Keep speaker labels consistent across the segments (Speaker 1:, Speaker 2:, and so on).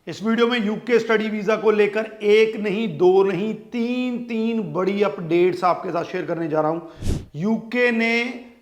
Speaker 1: इस वीडियो में UK study visa को लेकर एक नहीं दो नहीं तीन बड़ी अपडेट्स आपके साथ शेयर करने जा रहा हूं। यूके ने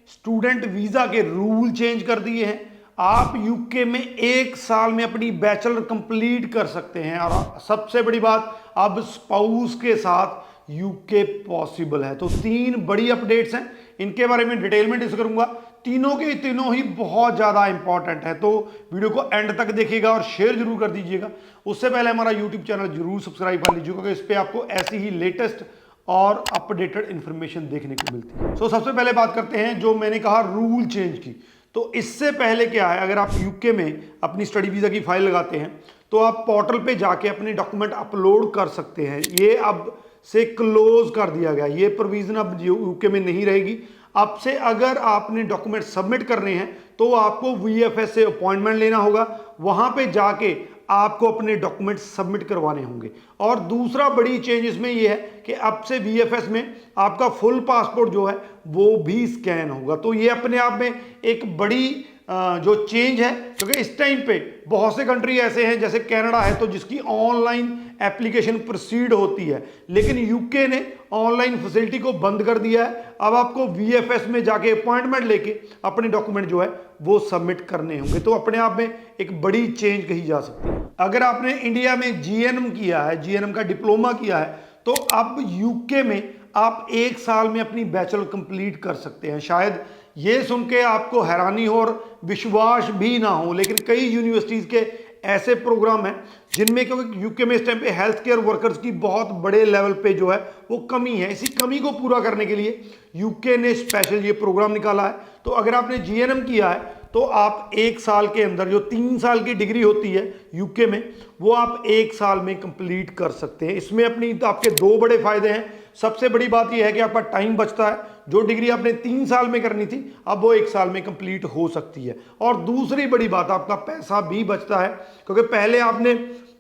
Speaker 1: स्टूडेंट वीजा के रूल चेंज कर दिए हैं। आप यूके में एक साल में अपनी बैचलर कंप्लीट कर सकते हैं और सबसे बड़ी बात, अब स्पाउस के साथ यूके पॉसिबल है। तो तीन बड़ी अपडेट्स हैं, इनके बारे में डिटेल में डिस्कस करूंगा। तीनों के तीनों ही बहुत ज्यादा इंपॉर्टेंट है, तो वीडियो को एंड तक देखिएगा और शेयर जरूर कर दीजिएगा। उससे पहले हमारा यूट्यूब चैनल जरूर सब्सक्राइब कर लीजिएगा क्योंकि इस पे आपको ऐसी ही लेटेस्ट और अपडेटेड इंफॉर्मेशन देखने को मिलती है। तो सबसे पहले बात करते हैं जो मैंने कहा रूल चेंज की। तो इससे पहले क्या है, अगर आप यूके में अपनी स्टडी वीजा की फाइल लगाते हैं तो आप पोर्टल पे जाके अपने डॉक्यूमेंट अपलोड कर सकते हैं। ये अब से क्लोज कर दिया गया, ये प्रोविजन अब यूके में नहीं रहेगी। अब से अगर आपने डॉक्यूमेंट सबमिट करने हैं तो आपको वीएफएस से अपॉइंटमेंट लेना होगा, वहां पे जाके आपको अपने डॉक्यूमेंट सबमिट करवाने होंगे। और दूसरा बड़ी चेंज इसमें यह है कि अब से वीएफएस में आपका फुल पासपोर्ट जो है वो भी स्कैन होगा। तो ये अपने आप में एक बड़ी जो चेंज है, क्योंकि इस टाइम पे बहुत से कंट्री ऐसे हैं जैसे कनाडा है तो जिसकी ऑनलाइन एप्लीकेशन प्रोसीड होती है, लेकिन यूके ने ऑनलाइन फैसिलिटी को बंद कर दिया है। अब आपको वीएफएस में जाके अपॉइंटमेंट लेके अपने डॉक्यूमेंट जो है वो सबमिट करने होंगे। तो अपने आप में एक बड़ी चेंज कही जा सकती है। अगर आपने इंडिया में जीएनएम किया है, जीएनएम का डिप्लोमा किया है, तो अब यूके में आप एक साल में अपनी बैचलर कंप्लीट कर सकते हैं। शायद ये सुन के आपको हैरानी हो और विश्वास भी ना हो, लेकिन कई यूनिवर्सिटीज के ऐसे प्रोग्राम हैं जिनमें, क्योंकि यूके में इस टाइम पे हेल्थ केयर वर्कर्स की बहुत बड़े लेवल पे जो है वो कमी है, इसी कमी को पूरा करने के लिए यूके ने स्पेशल ये प्रोग्राम निकाला है। तो अगर आपने जीएनएम किया है तो आप एक साल के अंदर, जो 3 साल की डिग्री होती है यूके में, वो आप एक साल में कंप्लीट कर सकते हैं। इसमें अपनी तो आपके दो बड़े फायदे हैं। सबसे बड़ी बात यह है कि आपका टाइम बचता है, जो डिग्री आपने 3 साल में करनी थी अब वो एक साल में कंप्लीट हो सकती है। और दूसरी बड़ी बात, आपका पैसा भी बचता है, क्योंकि पहले आपने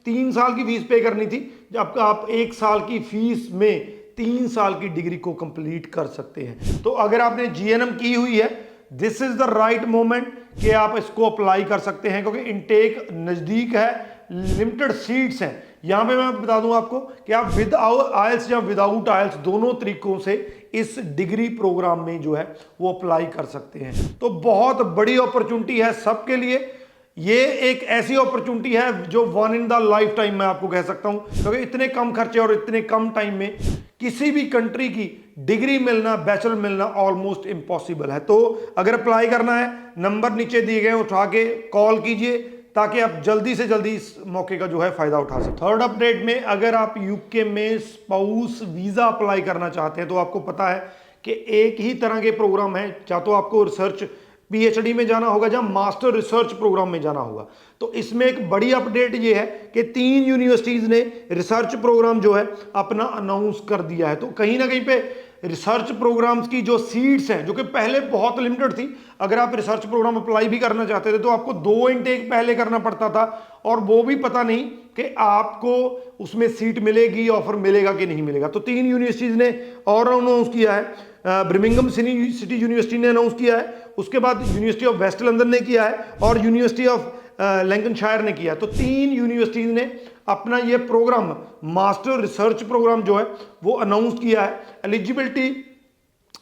Speaker 1: 3 साल की फीस पे करनी थी, जबकि आप एक साल की फीस में 3 साल की डिग्री को कंप्लीट कर सकते हैं। तो अगर आपने जीएनएम की हुई है, this is the right moment कि आप इसको अप्लाई कर सकते हैं, क्योंकि इनटेक नजदीक है, लिमिटेड सीट्स हैं। यहां पे मैं बता दूं आपको कि आप विद आइल्स या विदाउट आइल्स दोनों तरीकों से इस डिग्री प्रोग्राम में जो है वो अप्लाई कर सकते हैं। तो बहुत बड़ी अपॉर्चुनिटी है सबके लिए। ये एक ऐसी अपॉर्चुनिटी है जो one in the life time मैं आपको कह सकता हूं, क्योंकि इतने कम खर्चे और इतने कम टाइम में किसी भी कंट्री की डिग्री मिलना, बैचलर मिलना ऑलमोस्ट इम्पॉसिबल है। तो अगर अप्लाई करना है, नंबर नीचे दिए गए, उठा के कॉल कीजिए ताकि आप जल्दी से जल्दी इस मौके का जो है फायदा उठा सकें। थर्ड अपडेट में, अगर आप यूके में स्पाउस वीजा अप्लाई करना चाहते हैं तो आपको पता है कि एक ही तरह के प्रोग्राम है, चाहे तो आपको रिसर्च पीएचडी में जाना होगा या मास्टर रिसर्च प्रोग्राम में जाना होगा। तो इसमें एक बड़ी अपडेट ये है कि 3 यूनिवर्सिटीज ने रिसर्च प्रोग्राम जो है अपना अनाउंस कर दिया है। तो कहीं ना कहीं पे रिसर्च प्रोग्राम्स की जो सीट्स हैं, जो कि पहले बहुत लिमिटेड थी, अगर आप रिसर्च प्रोग्राम अप्लाई भी करना चाहते थे तो आपको 2 इनटेक पहले करना पड़ता था और वो भी पता नहीं कि आपको उसमें सीट मिलेगी, ऑफर मिलेगा कि नहीं मिलेगा। तो 3 यूनिवर्सिटीज ने और अनाउंस किया है। ब्रिमिंघम सिटी यूनिवर्सिटी ने अनाउंस किया है, उसके बाद यूनिवर्सिटी ऑफ वेस्ट लंदन ने किया है और यूनिवर्सिटी ऑफ लैंकनशायर ने किया है। तो 3 यूनिवर्सिटीज ने अपना ये प्रोग्राम, मास्टर रिसर्च प्रोग्राम जो है वो अनाउंस किया है। एलिजिबिलिटी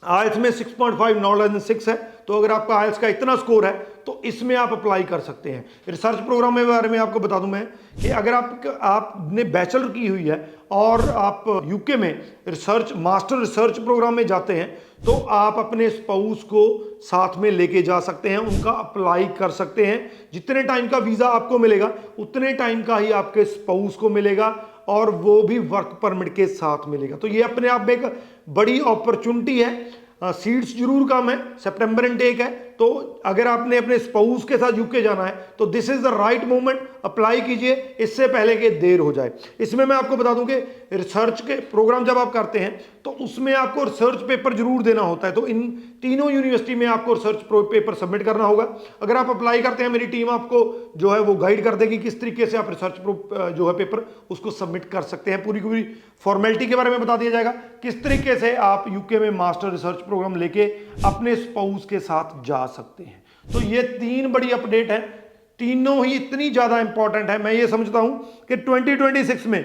Speaker 1: आइल्स में 6.5 नॉट लेस देन 6 है, तो अगर आपका आइल्स का इतना स्कोर है तो इसमें आप अप्लाई कर सकते हैं। रिसर्च प्रोग्राम के बारे में आपको बता दूं मैं कि अगर आपने बैचलर की हुई है और आप यूके में मास्टर रिसर्च प्रोग्राम में जाते हैं तो आप अपने स्पाउस को साथ में लेके जा सकते हैं, उनका अप्लाई कर सकते हैं। जितने टाइम का वीजा आपको मिलेगा उतने टाइम का ही आपके स्पाउस को मिलेगा और वो भी वर्क परमिट के साथ मिलेगा। तो ये अपने आप में एक बड़ी अपॉर्चुनिटी है। सीट्स जरूर कम है, सितंबर इनटेक है, तो अगर आपने अपने स्पाउस के साथ यूके जाना है तो this is the right moment, apply कीजिए इससे पहले कि देर हो जाए। इसमें मैं आपको बता दूं कि रिसर्च के प्रोग्राम जब आप करते हैं तो उसमें आपको रिसर्च पेपर जरूर देना होता है। तो इन तीनों यूनिवर्सिटी में आपको रिसर्च पेपर सबमिट करना होगा। अगर आप अप्लाई करते हैं, मेरी टीम आपको जो है वो गाइड कर देगी किस तरीके से आप रिसर्च जो है पेपर उसको सबमिट कर सकते हैं। पूरी पूरी फॉर्मेलिटी के बारे में बता दिया जाएगा, किस तरीके से आप यूके में मास्टर रिसर्च प्रोग्राम लेके अपने स्पाउस के साथ जा सकते हैं। तो ये 3 बड़ी अपडेट है तीनों ही इतनी ज़्यादा इंपॉर्टेंट है। मैं ये समझता हूं कि 2026 में,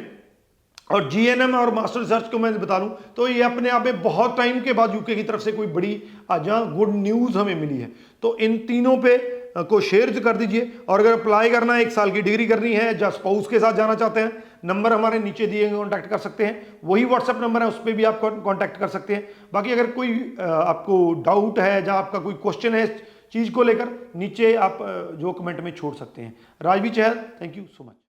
Speaker 1: और जीएनएम और मास्टर रिसर्च को मैं बता दूं तो ये अपने आप में बहुत टाइम के बाद यूके की तरफ से कोई बड़ी जहां गुड न्यूज़ हमें मिली है। तो इन तीनों पे को शेयर कर दीजिए। और अगर अप्लाई करना है, 1 साल की डिग्री करनी है, या स्पाउस के साथ जाना चाहते हैं, नंबर हमारे नीचे दिए गए कॉन्टैक्ट कर सकते हैं। वही व्हाट्सएप नंबर है, उस पर भी आप कॉन्टैक्ट कर सकते हैं। बाकी अगर कोई आपको डाउट है, या आपका कोई क्वेश्चन है इस चीज़ को लेकर, नीचे आप जो कमेंट में छोड़ सकते हैं। राजवी चहल, थैंक यू सो मच।